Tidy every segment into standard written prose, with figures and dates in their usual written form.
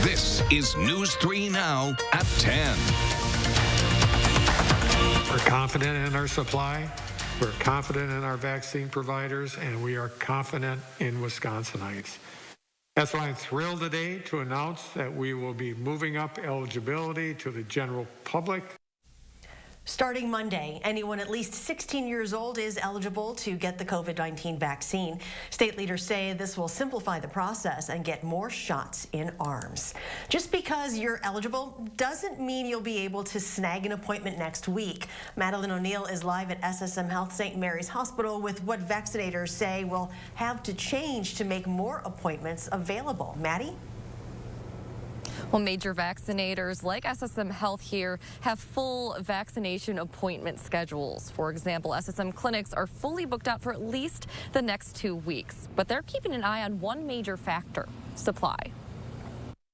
This is News 3 Now at 10. We're confident in our supply, we're confident in our vaccine providers, and we are confident in Wisconsinites. That's why I'm thrilled today to announce that we will be moving up eligibility to the general public. Starting Monday, anyone at least 16 years old is eligible to get the COVID-19 vaccine. State leaders say this will simplify the process and get more shots in arms. Just because you're eligible doesn't mean you'll be able to snag an appointment next week. Madeline O'Neill is live at SSM Health St. Mary's Hospital with what vaccinators say will have to change to make more appointments available. Maddie? Well, major vaccinators like SSM Health here have full vaccination appointment schedules. For example, SSM clinics are fully booked out for at least the next 2 weeks, but they're keeping an eye on one major factor: supply.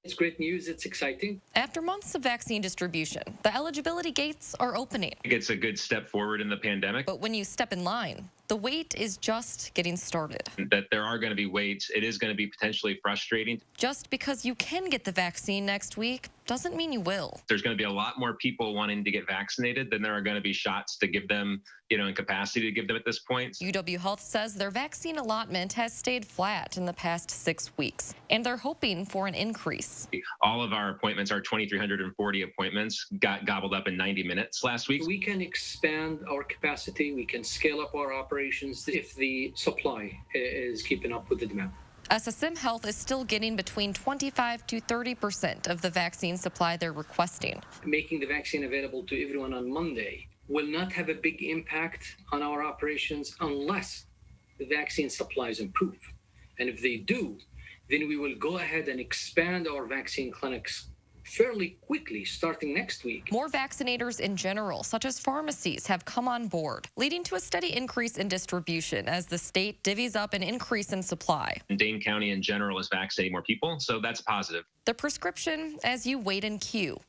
It's great news. It's exciting. After months of vaccine distribution, the eligibility gates are opening. It's a good step forward in the pandemic. But when you step in line, the wait is just getting started. That there are going to be waits. It is going to be potentially frustrating. Just because you can get the vaccine next week doesn't mean you will. There's going to be a lot more people wanting to get vaccinated than there are going to be shots to give them, in capacity to give them at this point. UW Health says their vaccine allotment has stayed flat in the past 6 weeks, and they're hoping for an increase. All of our appointments, our 2,340 appointments, got gobbled up in 90 minutes last week. We can expand our capacity. We can scale up our operations if the supply is keeping up with the demand. SSM Health is still getting between 25 to 30% of the vaccine supply they're requesting. Making the vaccine available to everyone on Monday will not have a big impact on our operations unless the vaccine supplies improve. And if they do, then we will go ahead and expand our vaccine clinics fairly quickly, starting next week. More vaccinators in general, such as pharmacies, have come on board, leading to a steady increase in distribution as the state divvies up an increase in supply. Dane County in general is vaccinating more people, so that's positive. The prescription as you wait in queue,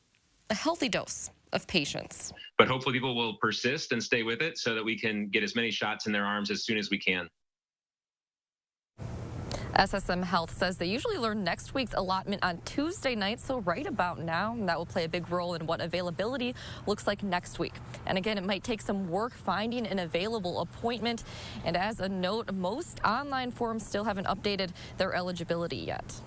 a healthy dose of patience. But hopefully people will persist and stay with it so that we can get as many shots in their arms as soon as we can. SSM Health says they usually learn next week's allotment on Tuesday night, so right about now, that will play a big role in what availability looks like next week. And again, it might take some work finding an available appointment. And as a note, most online forms still haven't updated their eligibility yet.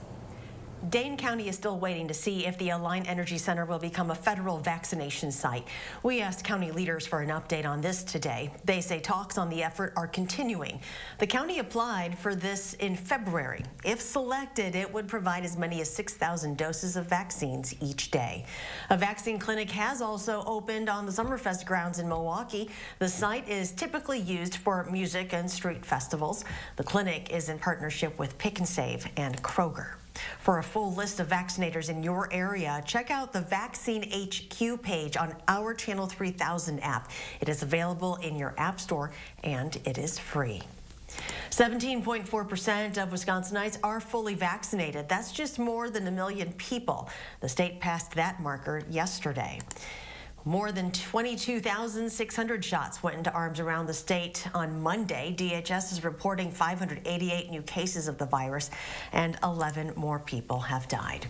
Dane County is still waiting to see if the Align Energy Center will become a federal vaccination site. We asked county leaders for an update on this today. They say talks on the effort are continuing. The county applied for this in February. If selected, it would provide as many as 6,000 doses of vaccines each day. A vaccine clinic has also opened on the Summerfest grounds in Milwaukee. The site is typically used for music and street festivals. The clinic is in partnership with Pick and Save and Kroger. For a full list of vaccinators in your area, check out the Vaccine HQ page on our Channel 3000 app. It is available in your app store and it is free. 17.4% of Wisconsinites are fully vaccinated. That's just more than 1 million people. The state passed that marker yesterday. More than 22,600 shots went into arms around the state on Monday. DHS is reporting 588 new cases of the virus, and 11 more people have died.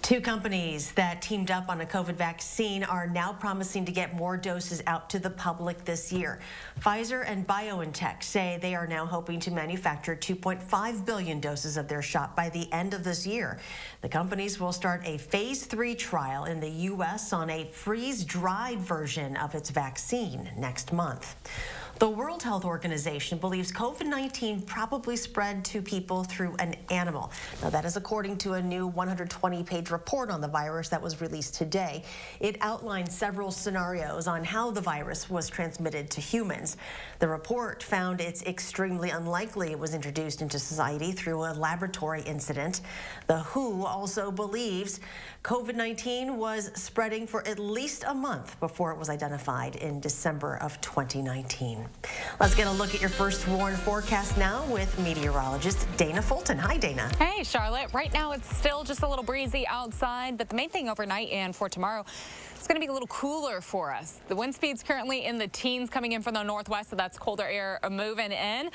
2 companies that teamed up on a COVID vaccine are now promising to get more doses out to the public this year. Pfizer and BioNTech say they are now hoping to manufacture 2.5 billion doses of their shot by the end of this year. The companies will start a phase 3 trial in the U.S. on a freeze-dried version of its vaccine next month. The World Health Organization believes COVID-19 probably spread to people through an animal. Now, that is according to a new 120-page report on the virus that was released today. It outlines several scenarios on how the virus was transmitted to humans. The report found it's extremely unlikely it was introduced into society through a laboratory incident. The WHO also believes COVID-19 was spreading for at least a month before it was identified in December of 2019. Let's get a look at your first warn forecast now with meteorologist Dana Fulton. Hi, Dana. Hey, Charlotte. Right now it's still just a little breezy outside, but the main thing overnight and for tomorrow, it's going to be a little cooler for us. The wind speed's currently in the teens coming in from the northwest, so that's colder air moving in.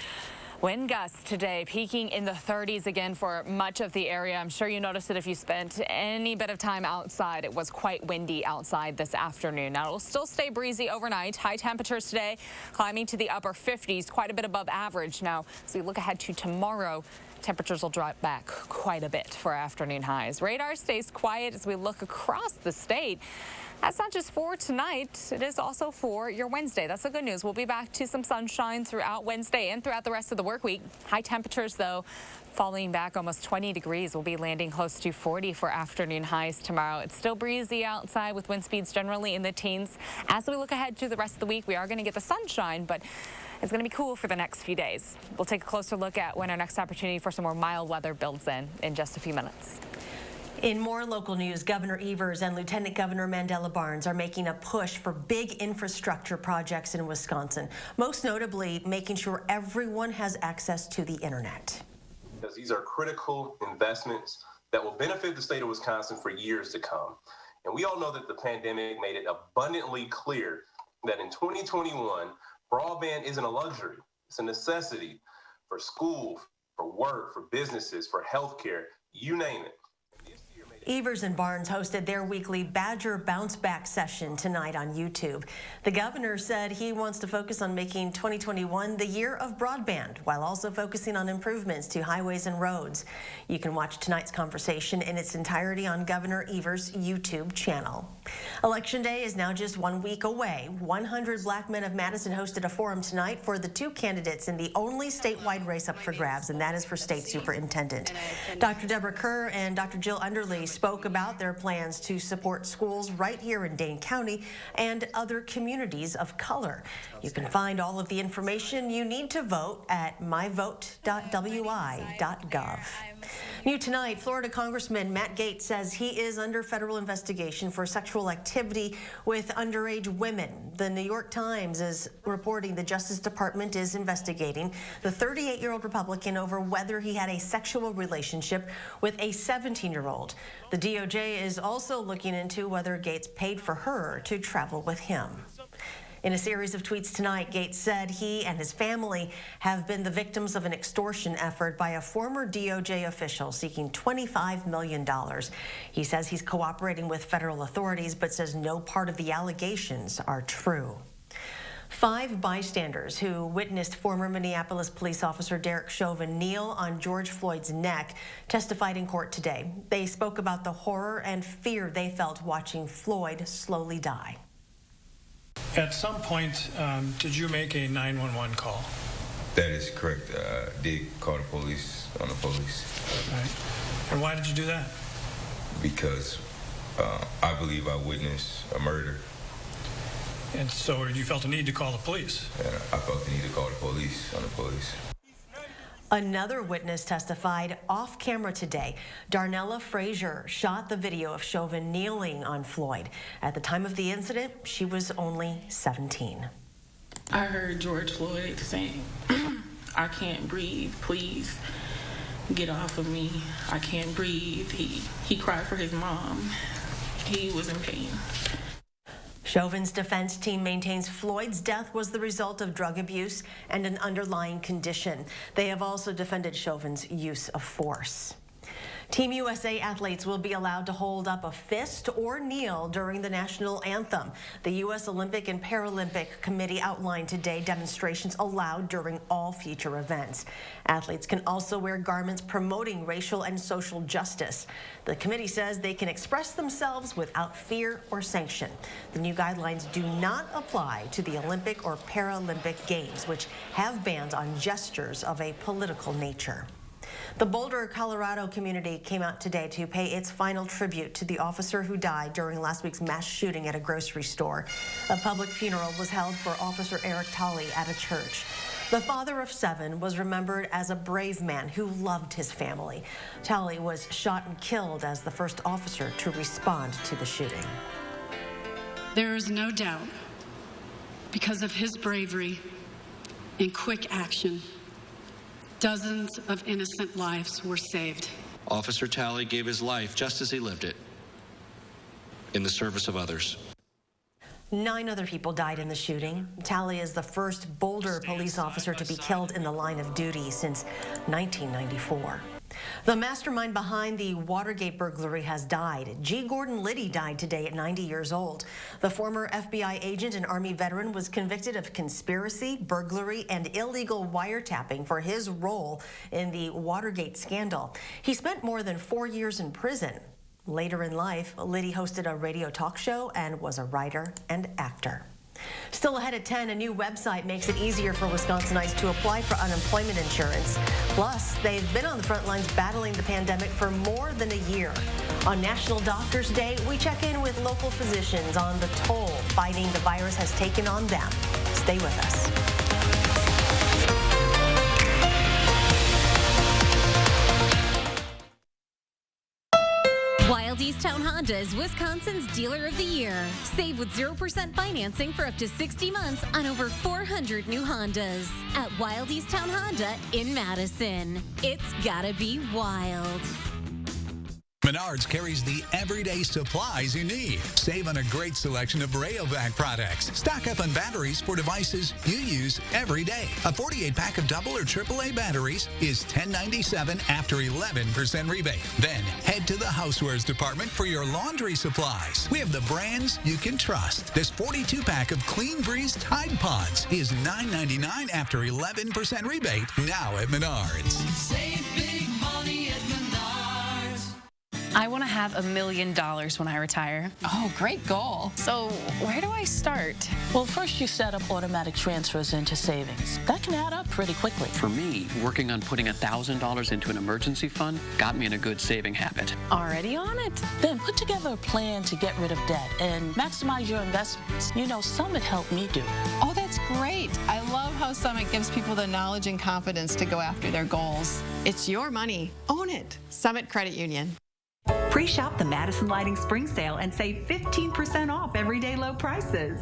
Wind gusts today peaking in the 30s again for much of the area. I'm sure you noticed it if you spent any bit of time outside. It was quite windy outside this afternoon. Now, it will still stay breezy overnight. High temperatures today climbing to the upper 50s, quite a bit above average. Now, as we look ahead to tomorrow, temperatures will drop back quite a bit for afternoon highs. Radar stays quiet as we look across the state. That's not just for tonight, it is also for your Wednesday. That's the good news. We'll be back to some sunshine throughout Wednesday and throughout the rest of the work week. High temperatures, though, falling back almost 20 degrees. We'll be landing close to 40 for afternoon highs tomorrow. It's still breezy outside with wind speeds generally in the teens. As we look ahead to the rest of the week, we are going to get the sunshine, but it's going to be cool for the next few days. We'll take a closer look at when our next opportunity for some more mild weather builds in just a few minutes. In more local news, Governor Evers and Lieutenant Governor Mandela Barnes are making a push for big infrastructure projects in Wisconsin, most notably making sure everyone has access to the internet. Because these are critical investments that will benefit the state of Wisconsin for years to come. And we all know that the pandemic made it abundantly clear that in 2021, broadband isn't a luxury. It's a necessity for school, for work, for businesses, for healthcare, you name it. Evers and Barnes hosted their weekly Badger Bounce Back session tonight on YouTube. The governor said he wants to focus on making 2021 the year of broadband, while also focusing on improvements to highways and roads. You can watch tonight's conversation in its entirety on Governor Evers' YouTube channel. Election Day is now just 1 week away. 100 black men of Madison hosted a forum tonight for the two candidates in the only statewide race up for grabs, and that is for state superintendent. Dr. Deborah Kerr and Dr. Jill Underley spoke about their plans to support schools right here in Dane County and other communities of color. You can find all of the information you need to vote at myvote.wi.gov. New tonight, Florida Congressman Matt Gaetz says he is under federal investigation for sexual activity with underage women. The New York Times is reporting the Justice Department is investigating the 38-year-old Republican over whether he had a sexual relationship with a 17-year-old. The DOJ is also looking into whether Gaetz paid for her to travel with him. In a series of tweets tonight, Gaetz said he and his family have been the victims of an extortion effort by a former DOJ official seeking $25 million. He says he's cooperating with federal authorities, but says no part of the allegations are true. 5 bystanders who witnessed former Minneapolis police officer Derek Chauvin kneel on George Floyd's neck testified in court today. They spoke about the horror and fear they felt watching Floyd slowly die. At some point, did you make a 911 call? That is correct. I did call the police on the police. Right. And why did you do that? Because I believe I witnessed a murder. And so you felt a need to call the police? And I felt the need to call the police on the police. Another witness testified off camera today. Darnella Frazier shot the video of Chauvin kneeling on Floyd. At the time of the incident, she was only 17. I heard George Floyd saying, "I can't breathe, please get off of me. I can't breathe." He cried for his mom. He was in pain. Chauvin's defense team maintains Floyd's death was the result of drug abuse and an underlying condition. They have also defended Chauvin's use of force. Team USA athletes will be allowed to hold up a fist or kneel during the national anthem. The U.S. Olympic and Paralympic Committee outlined today demonstrations allowed during all future events. Athletes can also wear garments promoting racial and social justice. The committee says they can express themselves without fear or sanction. The new guidelines do not apply to the Olympic or Paralympic Games, which have bans on gestures of a political nature. The Boulder, Colorado community came out today to pay its final tribute to the officer who died during last week's mass shooting at a grocery store. A public funeral was held for Officer Eric Tolley at a church. The father of 7 was remembered as a brave man who loved his family. Tolley was shot and killed as the first officer to respond to the shooting. There is no doubt, because of his bravery and quick action, dozens of innocent lives were saved. Officer Tolley gave his life just as he lived it, in the service of others. 9 other people died in the shooting. Tally is the first Boulder police officer to be killed in the line of duty since 1994. The mastermind behind the Watergate burglary has died. G. Gordon Liddy died today at 90 years old. The former FBI agent and Army veteran was convicted of conspiracy, burglary, and illegal wiretapping for his role in the Watergate scandal. He spent more than 4 years in prison. Later in life, Liddy hosted a radio talk show and was a writer and actor. Still ahead at 10, a new website makes it easier for Wisconsinites to apply for unemployment insurance. Plus, they've been on the front lines battling the pandemic for more than a year. On National Doctors Day, we check in with local physicians on the toll fighting the virus has taken on them. Stay with us. WILDE Towne Honda is Wisconsin's Dealer of the Year. Save with 0% financing for up to 60 months on over 400 new Hondas at WILDE Towne Honda in Madison. It's gotta be wild. Menards carries the everyday supplies you need. Save on a great selection of Rayovac products. Stock up on batteries for devices you use every day. A 48-pack of double or AAA batteries is $10.97 after 11% rebate. Then head to the housewares department for your laundry supplies. We have the brands you can trust. This 42-pack of Clean Breeze Tide Pods is $9.99 after 11% rebate now at Menards. Save big money at Menards. I want to have $1 million when I retire. Oh, great goal. So where do I start? Well, first you set up automatic transfers into savings. That can add up pretty quickly. For me, working on putting $1,000 into an emergency fund got me in a good saving habit. Already on it. Then put together a plan to get rid of debt and maximize your investments. You know, Summit helped me do it. Oh, that's great. I love how Summit gives people the knowledge and confidence to go after their goals. It's your money. Own it. Summit Credit Union. Pre-shop the Madison Lighting Spring Sale and save 15% off everyday low prices.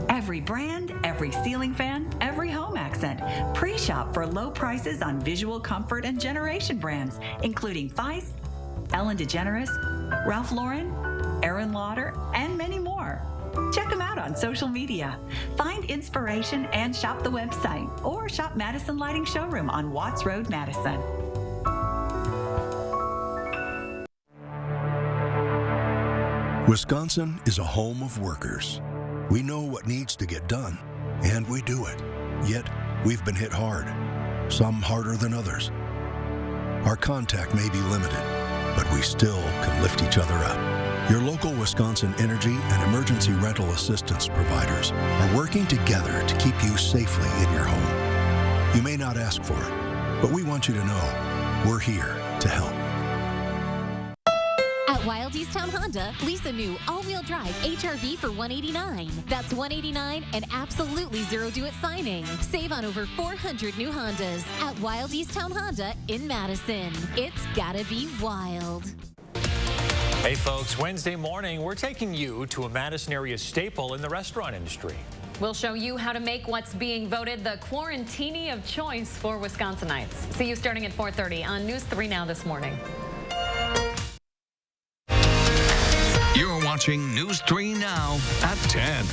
Every brand, every ceiling fan, every home accent. Pre-shop for low prices on visual comfort and generation brands, including Feist, Ellen DeGeneres, Ralph Lauren, Aaron Lauder, and many more. Check them out on social media. Find inspiration and shop the website or shop Madison Lighting Showroom on Watts Road, Madison. Wisconsin is a home of workers. We know what needs to get done, and we do it. Yet, we've been hit hard, some harder than others. Our contact may be limited, but we still can lift each other up. Your local Wisconsin energy and emergency rental assistance providers are working together to keep you safely in your home. You may not ask for it, but we want you to know we're here to help. At WILDE Towne Honda, lease a new all-wheel drive HY-VEE for $189. That's $189 and absolutely zero due at signing. Save on over 400 new Hondas at WILDE Towne Honda in Madison. It's gotta be wild. Hey folks, Wednesday morning, we're taking you to a Madison area staple in the restaurant industry. We'll show you how to make what's being voted the quarantini of choice for Wisconsinites. See you starting at 4:30 on News 3 Now this morning. You're watching News 3 Now at 10.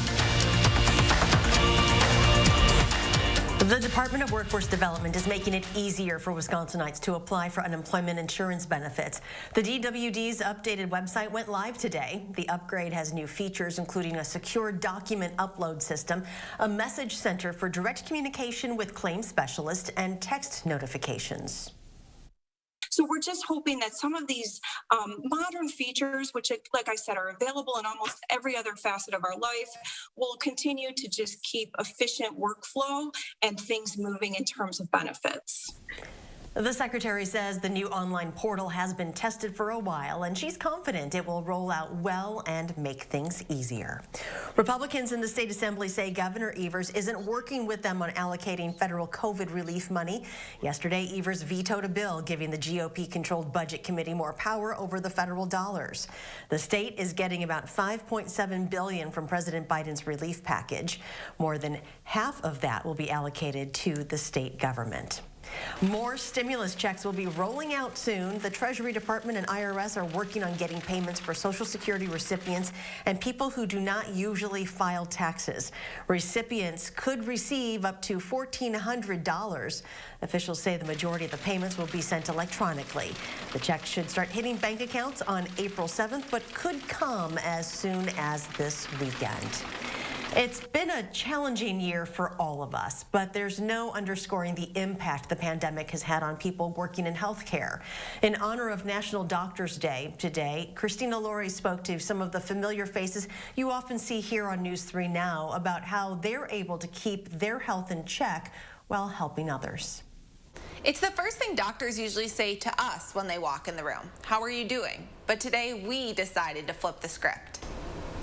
The Department of Workforce Development is making it easier for Wisconsinites to apply for unemployment insurance benefits. The DWD's updated website went live today. The upgrade has new features, including a secure document upload system, a message center for direct communication with claims specialists, and text notifications. So we're just hoping that some of these modern features, which, like I said, are available in almost every other facet of our life, will continue to just keep efficient workflow and things moving in terms of benefits. The secretary says the new online portal has been tested for a while, and she's confident it will roll out well and make things easier. Republicans in the state assembly say Governor Evers isn't working with them on allocating federal COVID relief money. Yesterday, Evers vetoed a bill giving the GOP-controlled budget committee more power over the federal dollars. The state is getting about $5.7 billion from President Biden's relief package. More than half of that will be allocated to the state government. More stimulus checks will be rolling out soon. The Treasury Department and IRS are working on getting payments for Social Security recipients and people who do not usually file taxes. Recipients could receive up to $1,400. Officials say the majority of the payments will be sent electronically. The checks should start hitting bank accounts on April 7th, but could come as soon as this weekend. It's been a challenging year for all of us, but there's no underscoring the impact the pandemic has had on people working in healthcare. In honor of National Doctors Day today, Christina Laurie spoke to some of the familiar faces you often see here on News 3 Now about how they're able to keep their health in check while helping others. It's the first thing doctors usually say to us when they walk in the room. How are you doing? But today we decided to flip the script.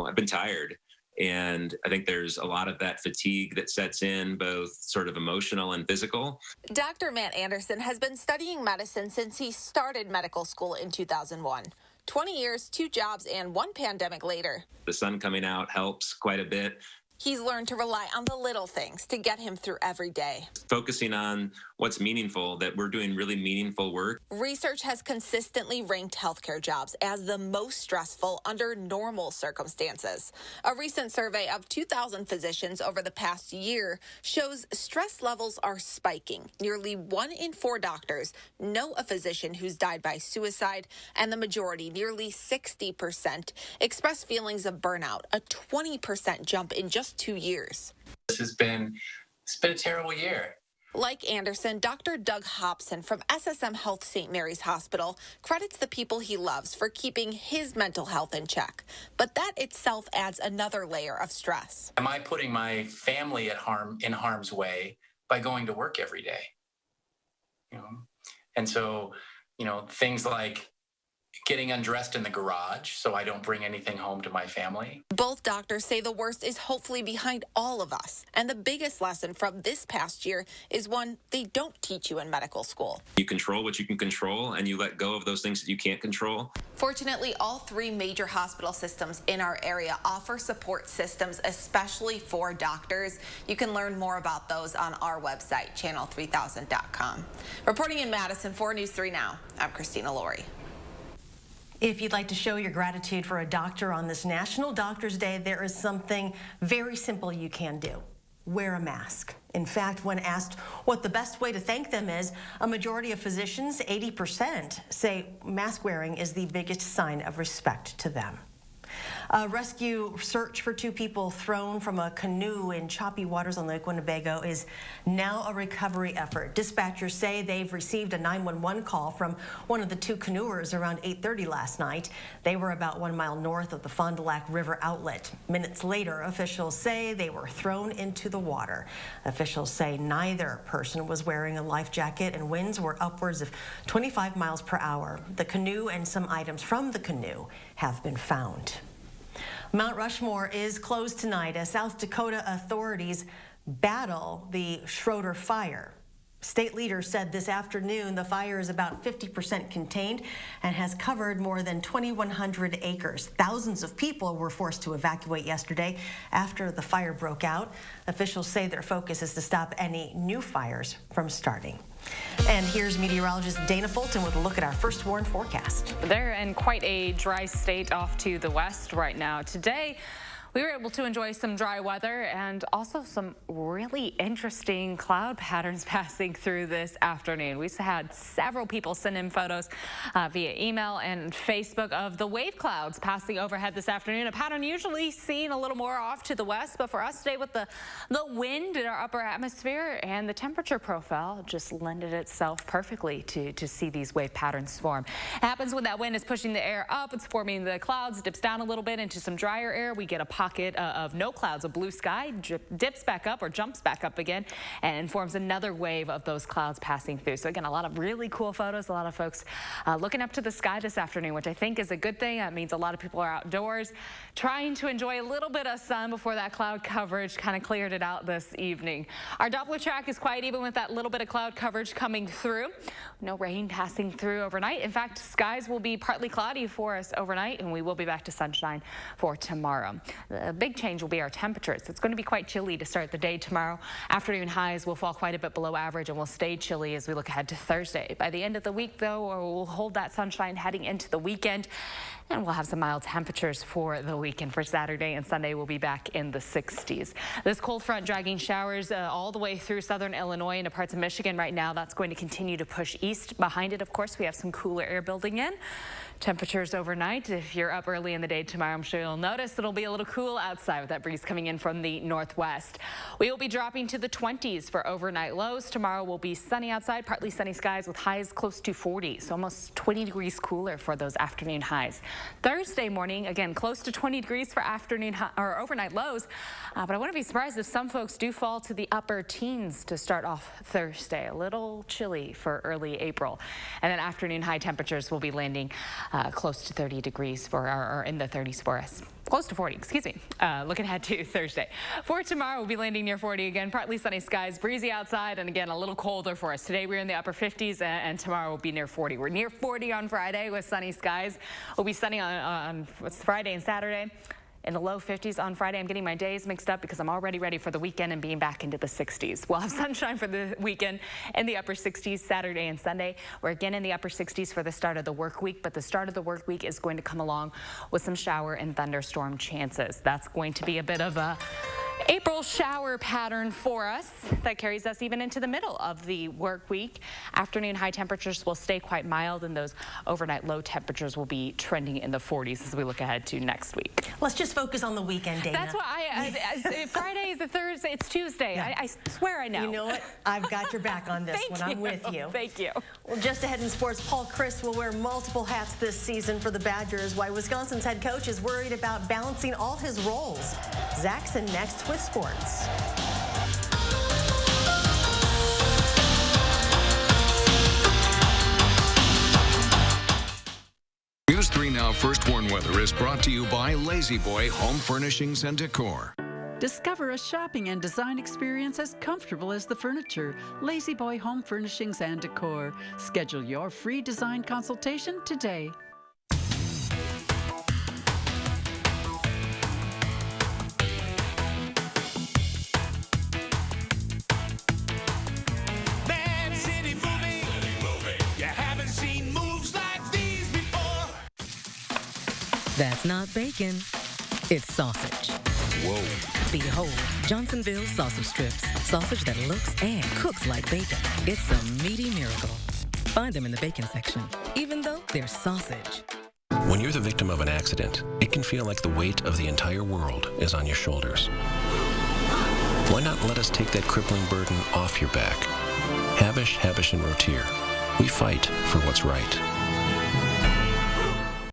I've been tired. And I think there's a lot of that fatigue that sets in, both sort of emotional and physical. Dr. Matt Anderson has been studying medicine since he started medical school in 2001. 20 years, 2 jobs, and 1 pandemic later. The sun coming out helps quite a bit. He's learned to rely on the little things to get him through every day. Focusing on what's meaningful, that we're doing really meaningful work. Research has consistently ranked healthcare jobs as the most stressful under normal circumstances. A recent survey of 2,000 physicians over the past year shows stress levels are spiking. Nearly 1 in 4 doctors know a physician who's died by suicide, and the majority, nearly 60%, express feelings of burnout, a 20% jump in just 2 years. It's been a terrible year. Like Anderson, Dr. Doug Hobson from SSM Health St. Mary's Hospital credits the people he loves for keeping his mental health in check. But that itself adds another layer of stress. Am I putting my family in harm's way by going to work every day? And so, things like getting undressed in the garage so I don't bring anything home to my family. Both doctors say the worst is hopefully behind all of us. And the biggest lesson from this past year is one they don't teach you in medical school. You control what you can control, and you let go of those things that you can't control. Fortunately, all 3 major hospital systems in our area offer support systems, especially for doctors. You can learn more about those on our website, channel3000.com. Reporting in Madison for News 3 Now, I'm Christina Laurie. If you'd like to show your gratitude for a doctor on this National Doctors Day, there is something very simple you can do. Wear a mask. In fact, when asked what the best way to thank them is, a majority of physicians, 80%, say mask wearing is the biggest sign of respect to them. A rescue search for 2 people thrown from a canoe in choppy waters on Lake Winnebago is now a recovery effort. Dispatchers say they've received a 911 call from one of the 2 canoers around 8:30 last night. They were about 1 mile north of the Fond du Lac River outlet. Minutes later, officials say they were thrown into the water. Officials say neither person was wearing a life jacket, and winds were upwards of 25 miles per hour. The canoe and some items from the canoe have been found. Mount Rushmore is closed tonight as South Dakota authorities battle the Schroeder fire. State leaders said this afternoon the fire is about 50% contained and has covered more than 2,100 acres. Thousands of people were forced to evacuate yesterday after the fire broke out. Officials say their focus is to stop any new fires from starting. And here's meteorologist Dana Fulton with a look at our first warn forecast. They're in quite a dry state off to the west right now. Today, we were able to enjoy some dry weather and also some really interesting cloud patterns passing through this afternoon. We've had several people send in photos via email and Facebook of the wave clouds passing overhead this afternoon, a pattern usually seen a little more off to the west, but for us today with the wind in our upper atmosphere and the temperature profile just lended itself perfectly to see these wave patterns form. It happens when that wind is pushing the air up, it's forming the clouds, dips down a little bit into some drier air. We get a pocket of no clouds, a blue sky, dips back up or jumps back up again and forms another wave of those clouds passing through. So again, a lot of really cool photos, a lot of folks looking up to the sky this afternoon, which I think is a good thing. That means a lot of people are outdoors trying to enjoy a little bit of sun before that cloud coverage kind of cleared it out this evening. Our Doppler track is quite even with that little bit of cloud coverage coming through. No rain passing through overnight. In fact, skies will be partly cloudy for us overnight, and we will be back to sunshine for tomorrow. The big change will be our temperatures. It's going to be quite chilly to start the day tomorrow. Afternoon highs will fall quite a bit below average and will stay chilly as we look ahead to Thursday. By the end of the week, though, we'll hold that sunshine heading into the weekend, and we'll have some mild temperatures for the weekend. For Saturday and Sunday, we'll be back in the 60s. This cold front dragging showers all the way through southern Illinois into parts of Michigan right now. That's going to continue to push east. Behind it, of course, we have some cooler air building in. Temperatures overnight, if you're up early in the day tomorrow, I'm sure you'll notice it'll be a little cool outside with that breeze coming in from the northwest. We will be dropping to the 20s for overnight lows. Tomorrow will be sunny outside, partly sunny skies with highs close to 40, so almost 20 degrees cooler for those afternoon highs. Thursday morning, again, close to 20 degrees for afternoon or overnight lows, but I wouldn't be surprised if some folks do fall to the upper teens to start off Thursday. A little chilly for early April. And then afternoon high temperatures will be landing close to 30 degrees or in the 30s for us. Close to 40, excuse me. Looking ahead to Thursday. For tomorrow, we'll be landing near 40 again. Partly sunny skies, breezy outside, and again, a little colder for us. Today, we're in the upper 50s, and tomorrow we'll be near 40. We're near 40 on Friday with sunny skies. We'll be sunny on Friday and Saturday. In the low 50s on Friday. I'm getting my days mixed up because I'm already ready for the weekend and being back into the 60s. We'll have sunshine for the weekend in the upper 60s Saturday and Sunday. We're again in the upper 60s for the start of the work week, but the start of the work week is going to come along with some shower and thunderstorm chances. That's going to be a bit of a April shower pattern for us that carries us even into the middle of the work week. Afternoon high temperatures will stay quite mild, and those overnight low temperatures will be trending in the 40s as we look ahead to next week. Let's just focus on the weekend, Dana. That's why Friday is the Thursday. It's Tuesday. Yeah. I swear I know. You know what? I've got your back on this one. I'm with you. Thank you. Well, just ahead in sports, Paul Chryst will wear multiple hats this season for the Badgers, while Wisconsin's head coach is worried about balancing all his roles. Zaxon next with sports. News 3 Now First Warn Weather is brought to you by Lazy Boy Home Furnishings and Decor. Discover a shopping and design experience as comfortable as the furniture. Lazy Boy Home Furnishings and Decor. Schedule your free design consultation today. That's not bacon, it's sausage. Whoa. Behold, Johnsonville sausage strips. Sausage that looks and cooks like bacon. It's a meaty miracle. Find them in the bacon section, even though they're sausage. When you're the victim of an accident, it can feel like the weight of the entire world is on your shoulders. Why not let us take that crippling burden off your back? Habish, Habish, and Rotier. We fight for what's right.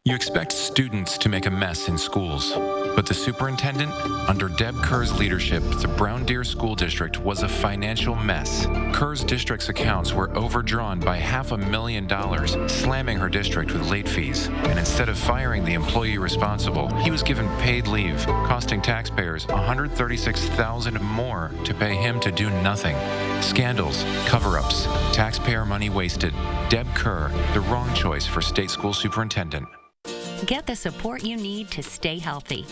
You expect students to make a mess in schools, but the superintendent, under Deb Kerr's leadership, the Brown Deer School District was a financial mess. Kerr's district's accounts were overdrawn by $500,000, slamming her district with late fees. And instead of firing the employee responsible, he was given paid leave, costing taxpayers $136,000 more to pay him to do nothing. Scandals, cover-ups, taxpayer money wasted. Deb Kerr, the wrong choice for state school superintendent. Get the support you need to stay healthy.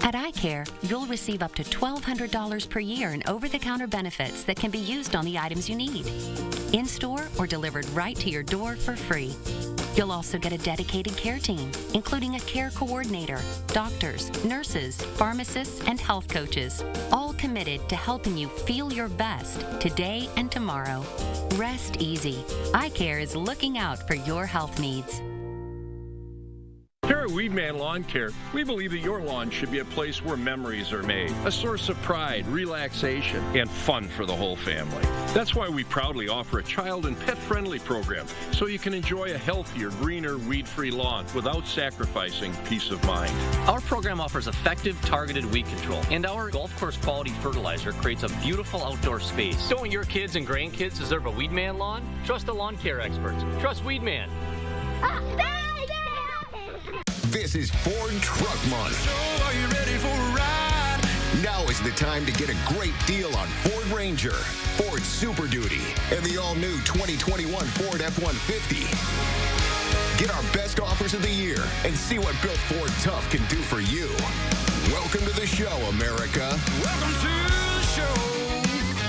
At iCare, you'll receive up to $1,200 per year in over-the-counter benefits that can be used on the items you need, in-store or delivered right to your door for free. You'll also get a dedicated care team, including a care coordinator, doctors, nurses, pharmacists, and health coaches, all committed to helping you feel your best today and tomorrow. Rest easy. iCare is looking out for your health needs. Here at Weedman Lawn Care, we believe that your lawn should be a place where memories are made, a source of pride, relaxation, and fun for the whole family. That's why we proudly offer a child and pet-friendly program, so you can enjoy a healthier, greener, weed-free lawn without sacrificing peace of mind. Our program offers effective, targeted weed control, and our golf course quality fertilizer creates a beautiful outdoor space. Don't your kids and grandkids deserve a Weedman lawn? Trust the lawn care experts. Trust Weedman. This is Ford Truck Month. So are you ready for a ride? Now is the time to get a great deal on Ford Ranger, Ford Super Duty, and the all-new 2021 Ford F-150. Get our best offers of the year and see what Built Ford Tough can do for you. Welcome to the show, America. Welcome to the show.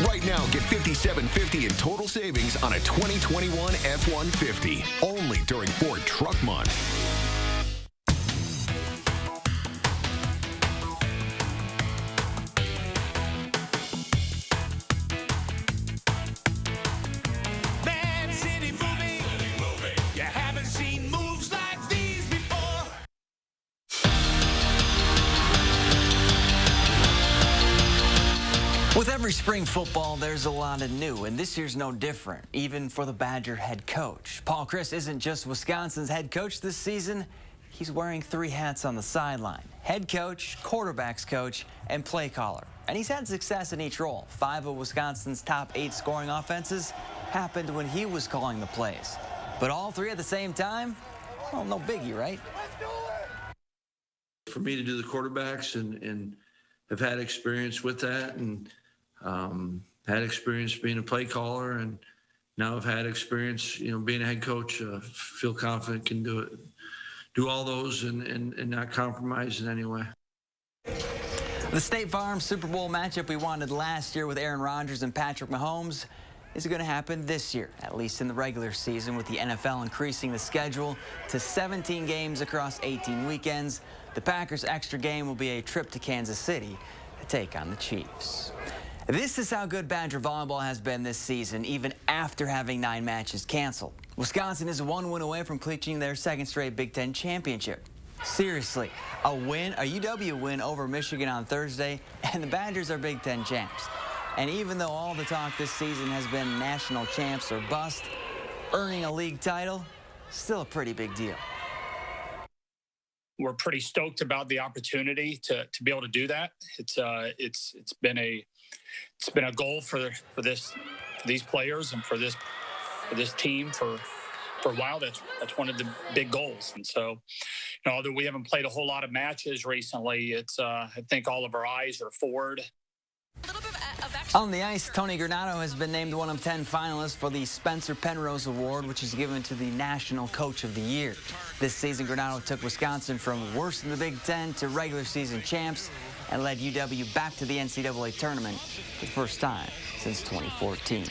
Right now, get $5,750 in total savings on a 2021 F-150. Only during Ford Truck Month. With every spring football, there's a lot of new, and this year's no different, even for the Badger head coach. Paul Chryst isn't just Wisconsin's head coach this season. He's wearing 3 hats on the sideline: head coach, quarterbacks coach, and play caller. And he's had success in each role. 5 of Wisconsin's top 8 scoring offenses happened when he was calling the plays. But all 3 at the same time? Well, no biggie, right? For me to do the quarterbacks and have had experience with that, and had experience being a play caller, and now I've had experience, being a head coach. Feel confident can do it, do all those, and not compromise in any way. The State Farm Super Bowl matchup we wanted last year with Aaron Rodgers and Patrick Mahomes is going to happen this year, at least in the regular season, with the NFL increasing the schedule to 17 games across 18 weekends. The Packers' extra game will be a trip to Kansas City to take on the Chiefs. This is how good Badger volleyball has been this season, even after having 9 matches canceled. Wisconsin is 1 win away from clinching their 2nd straight Big Ten championship. Seriously, a UW win over Michigan on Thursday, and the Badgers are Big Ten champs. And even though all the talk this season has been national champs or bust, earning a league title, still a pretty big deal. We're pretty stoked about the opportunity to be able to do that. It's been a goal for these players and for this team for a while. That's one of the big goals. And so, although we haven't played a whole lot of matches recently, it's I think all of our eyes are forward. On the ice, Tony Granato has been named one of 10 finalists for the Spencer Penrose Award, which is given to the National Coach of the Year. This season, Granato took Wisconsin from worst in the Big Ten to regular season champs and led UW back to the NCAA tournament for the first time since 2014.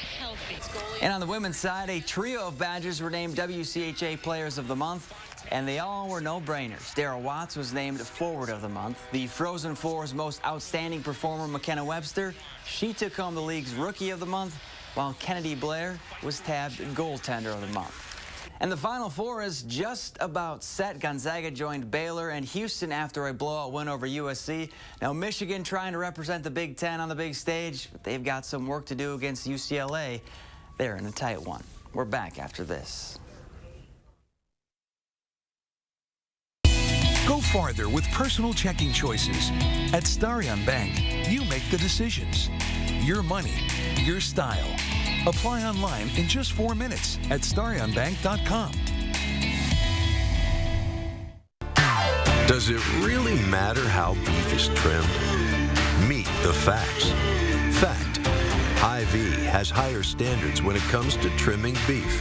And on the women's side, a trio of Badgers were named WCHA Players of the Month, and they all were no-brainers. Darryl Watts was named Forward of the Month. The Frozen Four's most outstanding performer, McKenna Webster, she took home the league's Rookie of the Month, while Kennedy Blair was tabbed Goaltender of the Month. And the Final Four is just about set. Gonzaga joined Baylor and Houston after a blowout win over USC. Now, Michigan trying to represent the Big Ten on the big stage, but they've got some work to do against UCLA. They're in a tight one. We're back after this. Go farther with personal checking choices. At Starion Bank, you make the decisions. Your money, your style. Apply online in just 4 minutes at starionbank.com. Does it really matter how beef is trimmed? Meet the facts. Fact: HY-VEE has higher standards when it comes to trimming beef.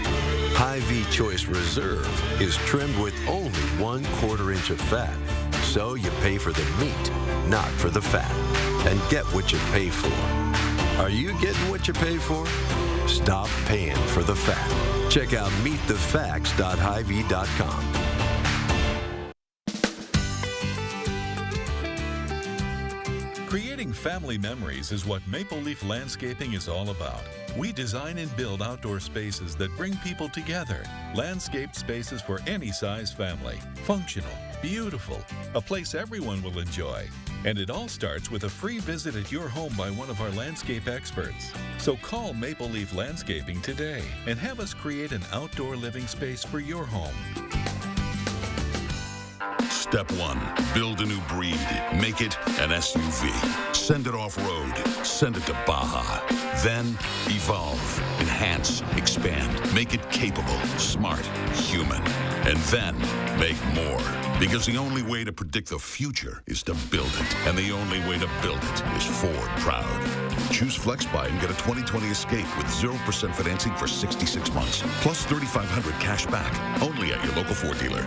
HY-VEE Choice Reserve is trimmed with only 1/4 inch of fat, so you pay for the meat, not for the fat, and get what you pay for. Are you getting what you pay for? Stop paying for the fat. Check out meetthefacts.hyvee.com. Creating family memories is what Maple Leaf Landscaping is all about. We design and build outdoor spaces that bring people together. Landscaped spaces for any size family. Functional, beautiful, a place everyone will enjoy. And it all starts with a free visit at your home by one of our landscape experts. So call Maple Leaf Landscaping today and have us create an outdoor living space for your home. Step 1, build a new breed. Make it an SUV. Send it off-road. Send it to Baja. Then evolve, enhance, expand. Make it capable, smart, human. And then make more. Because the only way to predict the future is to build it. And the only way to build it is Ford Proud. Choose FlexBuy and get a 2020 Escape with 0% financing for 66 months. Plus $3,500 cash back. Only at your local Ford dealer.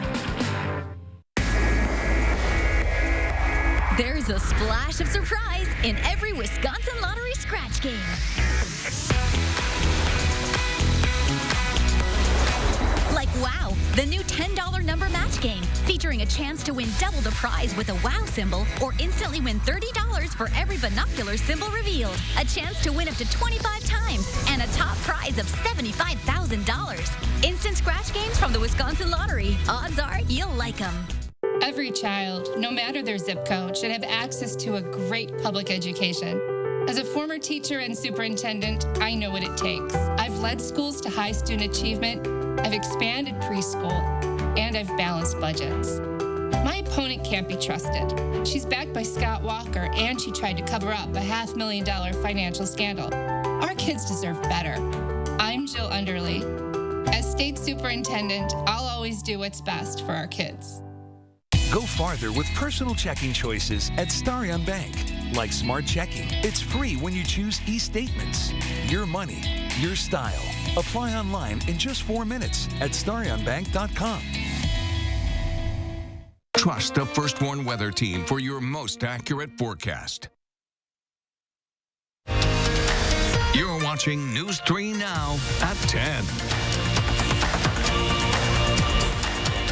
There's a splash of surprise in every Wisconsin Lottery scratch game. Like WOW, the new $10 number match game, featuring a chance to win double the prize with a WOW symbol or instantly win $30 for every binocular symbol revealed. A chance to win up to 25 times and a top prize of $75,000. Instant scratch games from the Wisconsin Lottery. Odds are you'll like them. Every child, no matter their zip code, should have access to a great public education. As a former teacher and superintendent, I know what it takes. I've led schools to high student achievement, I've expanded preschool, and I've balanced budgets. My opponent can't be trusted. She's backed by Scott Walker, and she tried to cover up a $500,000 financial scandal. Our kids deserve better. I'm Jill Underly. As state superintendent, I'll always do what's best for our kids. Go farther with personal checking choices at Starion Bank. Like Smart Checking, it's free when you choose e-statements. Your money, your style. Apply online in just 4 minutes at starionbank.com. Trust the First Warn Weather Team for your most accurate forecast. You're watching News 3 Now at 10.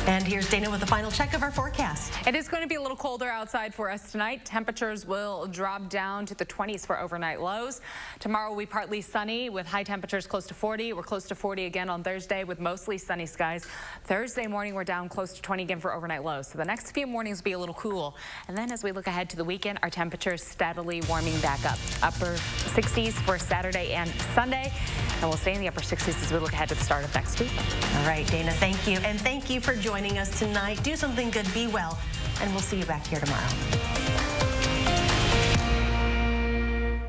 And here's Dana with the final check of our forecast. It is going to be a little colder outside for us tonight. Temperatures will drop down to the 20s for overnight lows. Tomorrow will be partly sunny with high temperatures close to 40. We're close to 40 again on Thursday with mostly sunny skies. Thursday morning, we're down close to 20 again for overnight lows. So the next few mornings will be a little cool. And then as we look ahead to the weekend, our temperatures steadily warming back up. Upper 60s for Saturday and Sunday. And we'll stay in the upper 60s as we look ahead to the start of next week. All right, Dana, thank you. And thank you for joining us tonight. Do something good, be well, and we'll see you back here tomorrow.